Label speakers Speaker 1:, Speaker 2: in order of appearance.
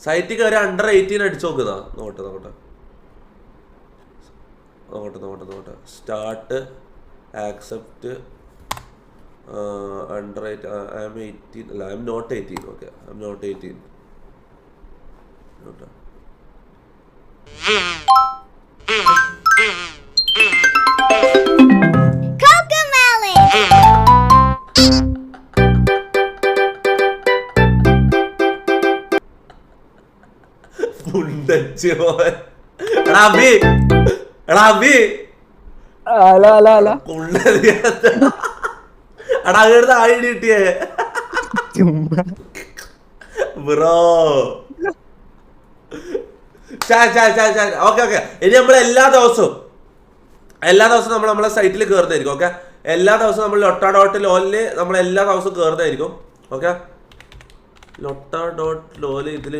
Speaker 1: സൈറ്റിൽ കയറി under-18 അടിച്ചു നോക്കുന്നതാ. നോക്കട്ടെ. Start accept under-18. I am 18. അല്ല, I am not 18. Okay, I am not 18. കിട്ടിയേ ബ്രോ. ഓക്കെ. ഇനി നമ്മൾ എല്ലാ ദിവസവും നമ്മൾ നമ്മളെ സൈറ്റിൽ കയറുന്നതായിരിക്കും. ഓക്കെ, എല്ലാ ദിവസവും നമ്മൾ lota.lol നമ്മൾ എല്ലാ ദിവസവും കയറുന്നതായിരിക്കും. ഓക്കെ, lota.lol ഇതിൽ